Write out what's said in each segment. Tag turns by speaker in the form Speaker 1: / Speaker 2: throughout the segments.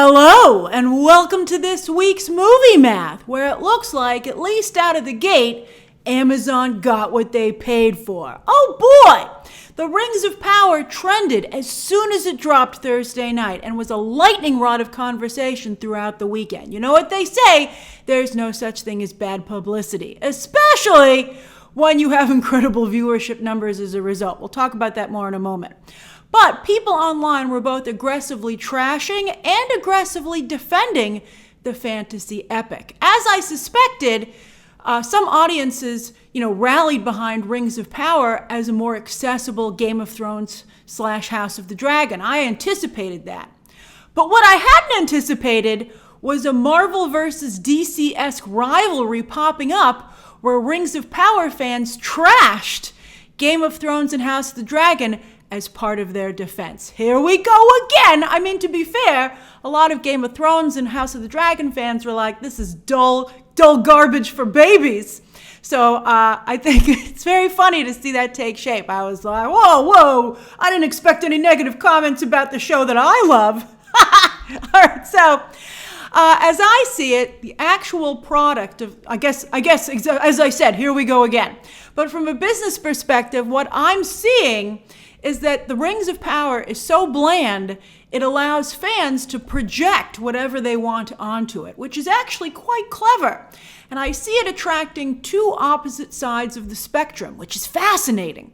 Speaker 1: Hello, and welcome to this week's Movie Math, where it looks like, at least out of the gate, Amazon got what they paid for. Oh boy! The Rings of Power trended as soon as it dropped Thursday night and was a lightning rod of conversation throughout the weekend. You know what they say, there's no such thing as bad publicity, especially when you have incredible viewership numbers as a result. We'll talk about that more in a moment. But people online were both aggressively trashing and aggressively defending the fantasy epic. As I suspected, some audiences, rallied behind Rings of Power as a more accessible Game of Thrones / House of the Dragon. I anticipated that. But what I hadn't anticipated was a Marvel versus DC-esque rivalry popping up where Rings of Power fans trashed Game of Thrones and House of the Dragon as part of their defense. Here we go again! I mean, to be fair, a lot of Game of Thrones and House of the Dragon fans were like, this is dull garbage for babies. So I think it's very funny to see that take shape. I was like, whoa, I didn't expect any negative comments about the show that I love. All right, so as I see it, the actual product of, I guess, as I said, here we go again. But from a business perspective, what I'm seeing is that the Rings of Power is so bland, it allows fans to project whatever they want onto it, which is actually quite clever. And I see it attracting two opposite sides of the spectrum, which is fascinating.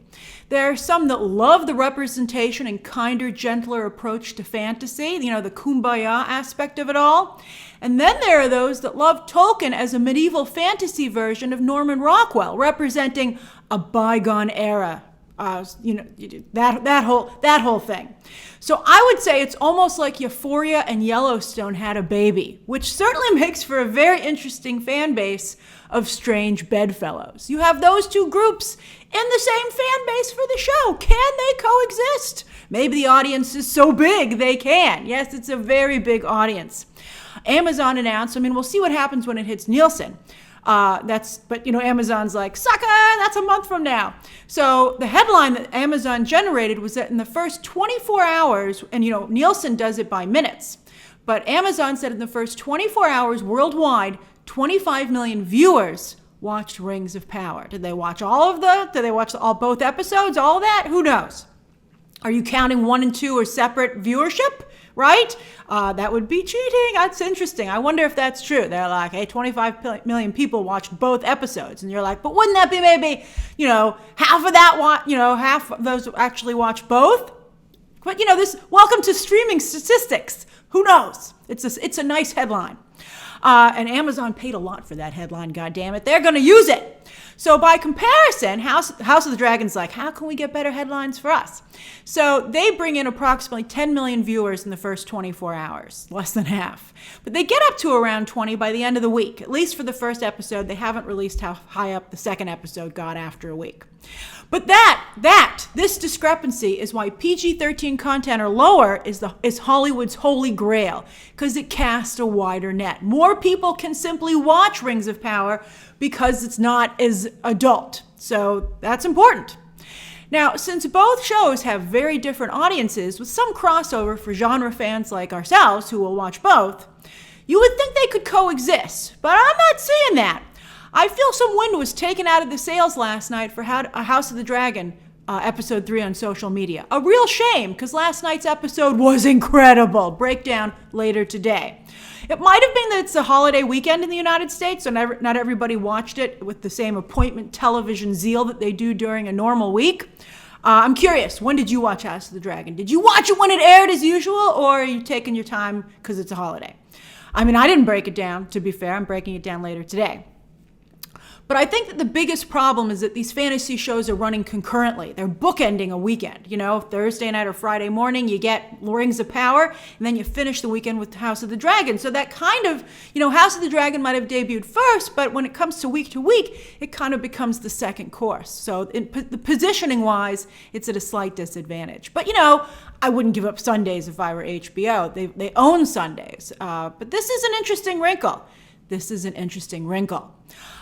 Speaker 1: There are some that love the representation and kinder, gentler approach to fantasy, the kumbaya aspect of it all. And then there are those that love Tolkien as a medieval fantasy version of Norman Rockwell, representing a bygone era. That whole thing. So I would say it's almost like Euphoria and Yellowstone had a baby, which certainly makes for a very interesting fan base of strange bedfellows. You have those two groups in the same fan base for the show. Can they coexist? Maybe the audience is so big they can. Yes, it's a very big audience. Amazon announced, we'll see what happens when it hits Nielsen. Amazon's like, sucker, that's a month from now. So the headline that Amazon generated was that in the first 24 hours, and Nielsen does it by minutes, but Amazon said in the first 24 hours worldwide, 25 million viewers watched Rings of Power. Did they watch did they watch both episodes, all of that? Who knows? Are you counting 1 and 2 as separate viewership? Right? That would be cheating. That's interesting. I wonder if that's true. They're like, hey, 25 million people watched both episodes. And you're like, but wouldn't that be maybe, half of that, half of those actually watch both? But, welcome to streaming statistics. Who knows? It's a nice headline. And Amazon paid a lot for that headline, goddammit. They're going to use it. So by comparison, House of the Dragon's like, how can we get better headlines for us? So they bring in approximately 10 million viewers in the first 24 hours, less than half. But they get up to around 20 by the end of the week, at least for the first episode. They haven't released how high up the second episode got after a week. But this discrepancy is why PG-13 content or lower is Hollywood's holy grail, because it casts a wider net. More people can simply watch Rings of Power because it's not as adult. So that's important. Now, since both shows have very different audiences with some crossover for genre fans like ourselves who will watch both, you would think they could coexist, but I'm not seeing that. I feel some wind was taken out of the sails last night for House of the Dragon episode 3 on social media. A real shame, because last night's episode was incredible. Breakdown later today. It might have been that it's a holiday weekend in the United States, so not everybody watched it with the same appointment television zeal that they do during a normal week. I'm curious, when did you watch House of the Dragon? Did you watch it when it aired as usual, or are you taking your time because it's a holiday? I didn't break it down, to be fair. I'm breaking it down later today. But I think that the biggest problem is that these fantasy shows are running concurrently. They're bookending a weekend. Thursday night or Friday morning, you get Rings of Power, and then you finish the weekend with House of the Dragon. So that kind of, House of the Dragon might have debuted first, but when it comes to week, it kind of becomes the second course. So the positioning-wise, it's at a slight disadvantage. But, I wouldn't give up Sundays if I were HBO. They own Sundays. But this is an interesting wrinkle.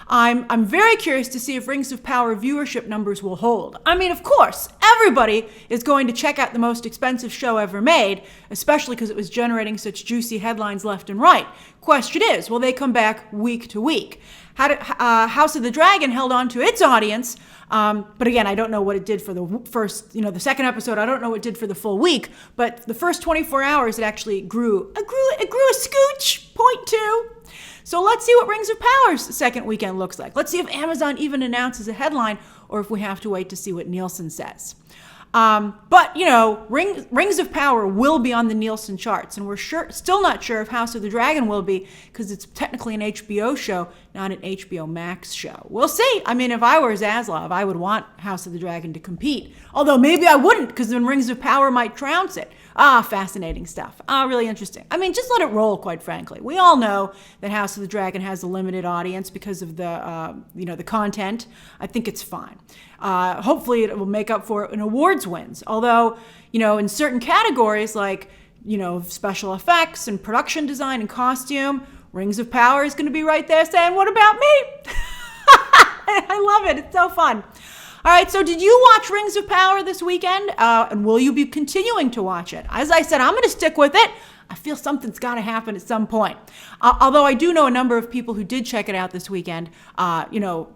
Speaker 1: I'm very curious to see if Rings of Power viewership numbers will hold. Of course, everybody is going to check out the most expensive show ever made, especially because it was generating such juicy headlines left and right. Question is, will they come back week to week? House of the Dragon held on to its audience, but again, I don't know what it did for the first, the second episode. I don't know what it did for the full week, but the first 24 hours, it actually grew. It grew a scooch, 0.2. So let's see what Rings of Power's second weekend looks like. Let's see if Amazon even announces a headline or if we have to wait to see what Nielsen says. But Rings of Power will be on the Nielsen charts, and we're still not sure if House of the Dragon will be, because it's technically an HBO show, not an HBO Max show. We'll see. I mean, if I were Zaslav, I would want House of the Dragon to compete. Although maybe I wouldn't, because then Rings of Power might trounce it. Fascinating stuff. Really interesting. I mean, just let it roll, quite frankly. We all know that House of the Dragon has a limited audience because of the content. I think it's fine. Hopefully it will make up for it in awards wins. Although, in certain categories like, special effects and production design and costume, Rings of Power is going to be right there saying, what about me? I love it. It's so fun. All right, so did you watch Rings of Power this weekend? And will you be continuing to watch it? As I said, I'm going to stick with it. I feel something's got to happen at some point. Although I do know a number of people who did check it out this weekend,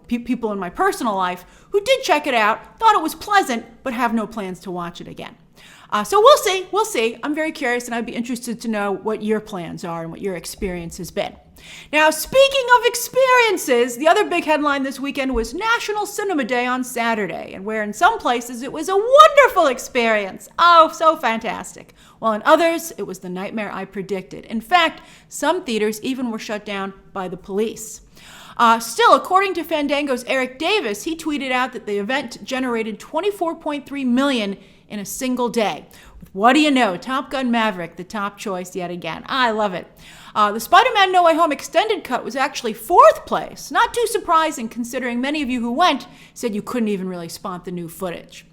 Speaker 1: people in my personal life who did check it out, thought it was pleasant, but have no plans to watch it again. So we'll see. I'm very curious, and I'd be interested to know what your plans are and what your experience has been. Now, speaking of experiences, the other big headline this weekend was National Cinema Day on Saturday, and where in some places it was a wonderful experience. Oh, so fantastic. While in others, it was the nightmare I predicted. In fact, some theaters even were shut down by the police. Still, according to Fandango's Eric Davis, he tweeted out that the event generated $24.3 million in a single day. What do you know? Top Gun Maverick, the top choice yet again. I love it. The Spider-Man No Way Home extended cut was actually fourth place. Not too surprising, considering many of you who went said you couldn't even really spot the new footage.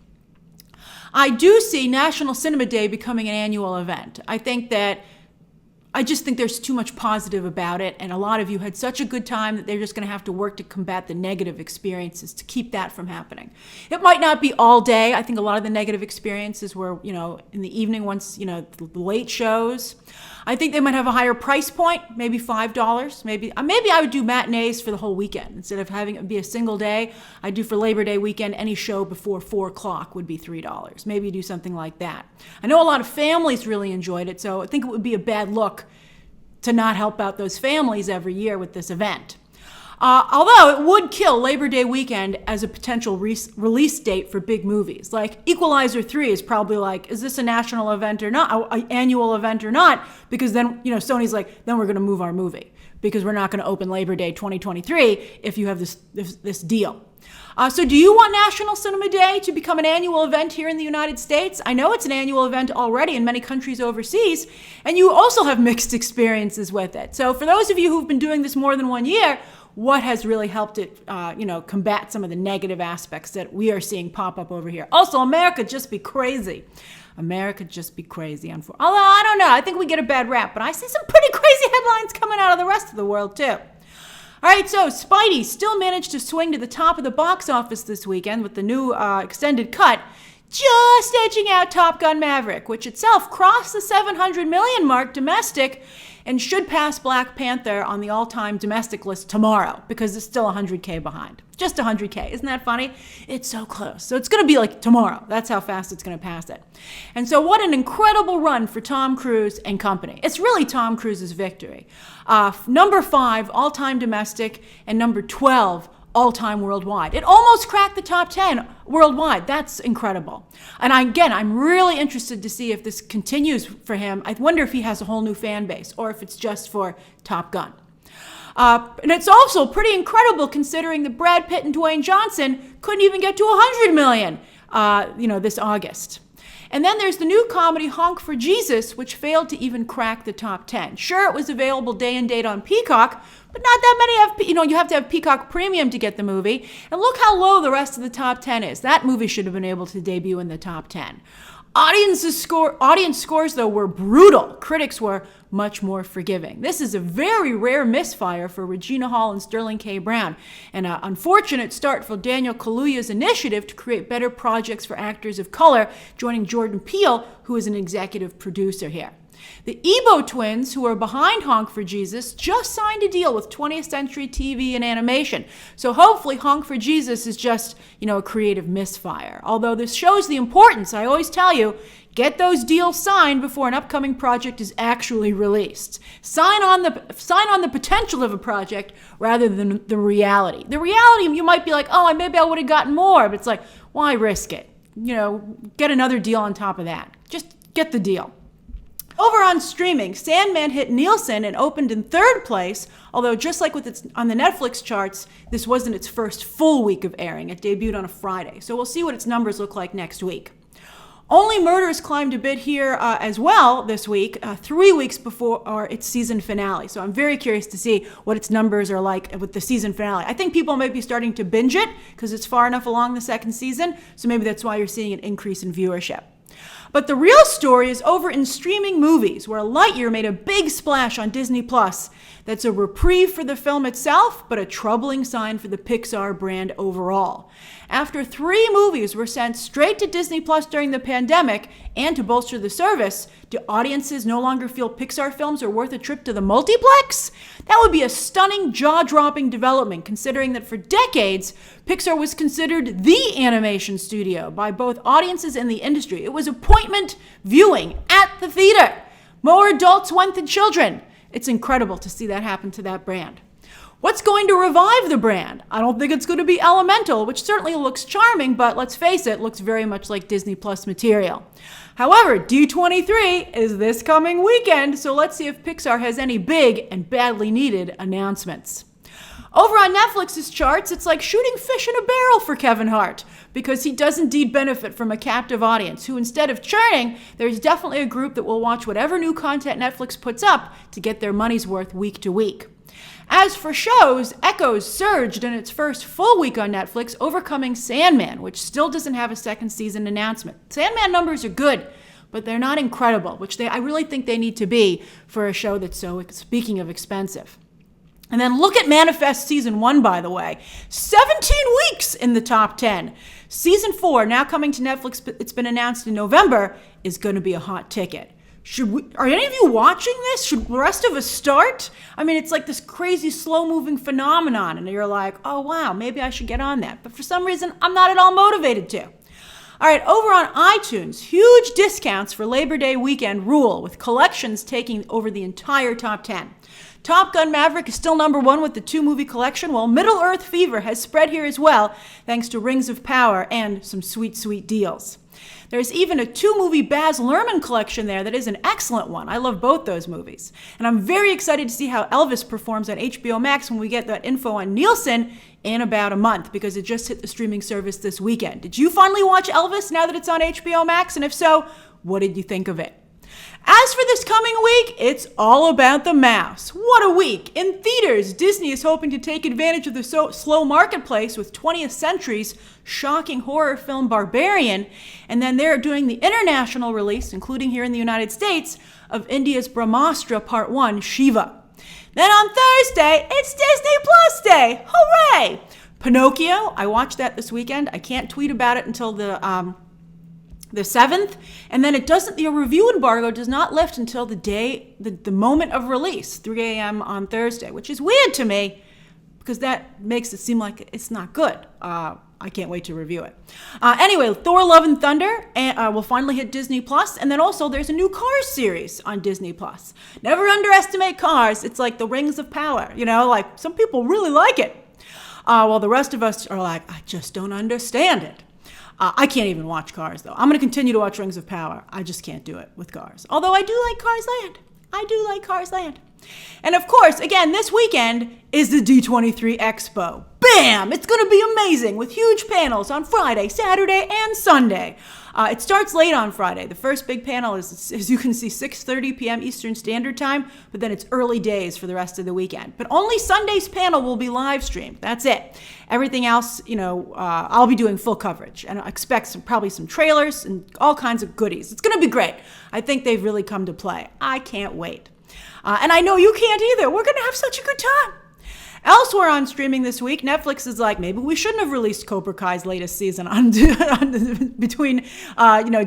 Speaker 1: I do see National Cinema Day becoming an annual event. I just think there's too much positive about it, and a lot of you had such a good time that they're just going to have to work to combat the negative experiences to keep that from happening. It might not be all day. I think a lot of the negative experiences were, in the evening once, the late shows. I think they might have a higher price point, maybe $5. Maybe I would do matinees for the whole weekend. Instead of having it be a single day, I'd do for Labor Day weekend, any show before 4 o'clock would be $3. Maybe do something like that. I know a lot of families really enjoyed it, so I think it would be a bad look to not help out those families every year with this event. Although it would kill Labor Day weekend as a potential release date for big movies. Like Equalizer 3 is probably like, is this a national event or not, an annual event or not? Because then, Sony's like, then we're going to move our movie because we're not going to open Labor Day 2023 if you have this deal. So do you want National Cinema Day to become an annual event here in the United States? I know it's an annual event already in many countries overseas, and you also have mixed experiences with it. So for those of you who've been doing this more than 1 year, what has really helped it, combat some of the negative aspects that we are seeing pop up over here? Also, America just be crazy. America just be crazy. Although, I don't know. I think we get a bad rap, but I see some pretty crazy headlines coming out of the rest of the world, too. All right, so Spidey still managed to swing to the top of the box office this weekend with the new extended cut, just edging out Top Gun Maverick, which itself crossed the $700 million mark domestic and should pass Black Panther on the all-time domestic list tomorrow because it's still 100K behind. Just 100K. Isn't that funny? It's so close. So it's going to be like tomorrow. That's how fast it's going to pass it. And so what an incredible run for Tom Cruise and company. It's really Tom Cruise's victory. Number 5, all-time domestic, and number 12, all-time worldwide. It almost cracked the top 10 worldwide. That's incredible. And I'm really interested to see if this continues for him. I wonder if he has a whole new fan base or if it's just for Top Gun. And it's also pretty incredible considering that Brad Pitt and Dwayne Johnson couldn't even get to 100 million, this August. And then there's the new comedy Honk for Jesus, which failed to even crack the top 10. Sure, it was available day and date on Peacock, but not that many have, you have to have Peacock Premium to get the movie. And look how low the rest of the top 10 is. That movie should have been able to debut in the top 10. Audience scores, though, were brutal. Critics were much more forgiving. This is a very rare misfire for Regina Hall and Sterling K. Brown, and an unfortunate start for Daniel Kaluuya's initiative to create better projects for actors of color, joining Jordan Peele, who is an executive producer here. The Ebo twins, who are behind Honk for Jesus, just signed a deal with 20th Century TV and Animation. So hopefully Honk for Jesus is just, a creative misfire. Although this shows the importance, I always tell you, get those deals signed before an upcoming project is actually released. Sign on the potential of a project rather than the reality. The reality, you might be like, oh, maybe I would have gotten more, but it's like, why risk it? Get another deal on top of that. Just get the deal. Over on streaming, Sandman hit Nielsen and opened in 3rd place, although just like on the Netflix charts, this wasn't its first full week of airing. It debuted on a Friday, so we'll see what its numbers look like next week. Only Murders climbed a bit here as well this week, 3 weeks before its season finale. So I'm very curious to see what its numbers are like with the season finale. I think people might be starting to binge it because it's far enough along the 2nd season, so maybe that's why you're seeing an increase in viewership. But the real story is over in streaming movies, where Lightyear made a big splash on Disney+. That's a reprieve for the film itself, but a troubling sign for the Pixar brand overall. After 3 movies were sent straight to Disney+ during the pandemic, and to bolster the service, do audiences no longer feel Pixar films are worth a trip to the multiplex? That would be a stunning, jaw-dropping development, considering that for decades, Pixar was considered the animation studio by both audiences and the industry. It was appointment viewing at the theater. More adults went than children. It's incredible to see that happen to that brand. What's going to revive the brand? I don't think it's going to be Elemental, which certainly looks charming, but let's face it, looks very much like Disney Plus material. However, D23 is this coming weekend, so let's see if Pixar has any big and badly needed announcements. Over on Netflix's charts, it's like shooting fish in a barrel for Kevin Hart, because he does indeed benefit from a captive audience who, instead of churning, there's definitely a group that will watch whatever new content Netflix puts up to get their money's worth week to week. As for shows, Echoes surged in its first full week on Netflix, overcoming Sandman, which still doesn't have a 2nd season announcement. Sandman numbers are good, but they're not incredible, which I really think they need to be for a show that's so, speaking of, expensive. And then look at Manifest Season 1, by the way. 17 weeks in the top 10. Season 4, now coming to Netflix, it's been announced in November, is going to be a hot ticket. Are any of you watching this? Should the rest of us start? I mean, it's like this crazy slow-moving phenomenon, and you're like, oh, wow, maybe I should get on that. But for some reason, I'm not at all motivated to. All right, over on iTunes, huge discounts for Labor Day weekend rule, with collections taking over the entire top 10. Top Gun Maverick is still number 1 with the 2-movie collection, while Middle-earth fever has spread here as well, thanks to Rings of Power and some sweet, sweet deals. There's even a 2-movie Baz Luhrmann collection there that is an excellent one. I love both those movies. And I'm very excited to see how Elvis performs on HBO Max when we get that info on Nielsen in about a month, because it just hit the streaming service this weekend. Did you finally watch Elvis now that it's on HBO Max? And if so, what did you think of it? As for this coming week, it's all about the mouse. What a week! In theaters, Disney is hoping to take advantage of the slow marketplace with 20th Century's shocking horror film Barbarian, and then they're doing the international release, including here in the United States, of India's Brahmastra Part 1, Shiva. Then on Thursday, it's Disney Plus Day! Hooray! Pinocchio, I watched that this weekend. I can't tweet about it until the 7th, and then the review embargo does not lift until the moment of release, 3 a.m. on Thursday, which is weird to me because that makes it seem like it's not good. I can't wait to review it. Anyway, Thor: Love and Thunder will finally hit Disney+, and then also there's a new Cars series on Disney+. Never underestimate Cars. It's like the Rings of Power, like some people really like it. While the rest of us are like, I just don't understand it. I can't even watch Cars, though. I'm going to continue to watch Rings of Power. I just can't do it with Cars. Although I do like Cars Land. I do like Cars Land. And of course, again, this weekend is the D23 Expo. Bam! It's going to be amazing with huge panels on Friday, Saturday, and Sunday. It starts late on Friday. The first big panel is, as you can see, 6:30 p.m. Eastern Standard Time, but then it's early days for the rest of the weekend. But only Sunday's panel will be live streamed. That's it. Everything else, I'll be doing full coverage, and I expect probably some trailers and all kinds of goodies. It's going to be great. I think they've really come to play. I can't wait. And I know you can't either. We're going to have such a good time. Elsewhere on streaming this week, Netflix is like, maybe we shouldn't have released Cobra Kai's latest season between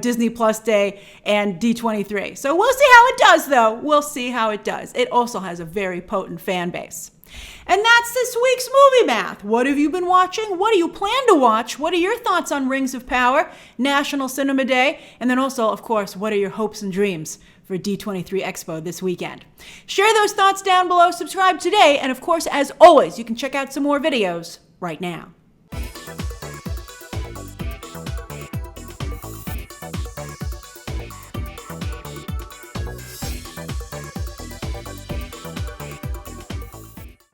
Speaker 1: Disney Plus Day and D23. So we'll see how it does, though. We'll see how it does. It also has a very potent fan base. And that's this week's Movie Math. What have you been watching? What do you plan to watch? What are your thoughts on Rings of Power, National Cinema Day? And then also, of course, what are your hopes and dreams for D23 Expo this weekend? Share those thoughts down below, subscribe today, and of course, as always, you can check out some more videos right now.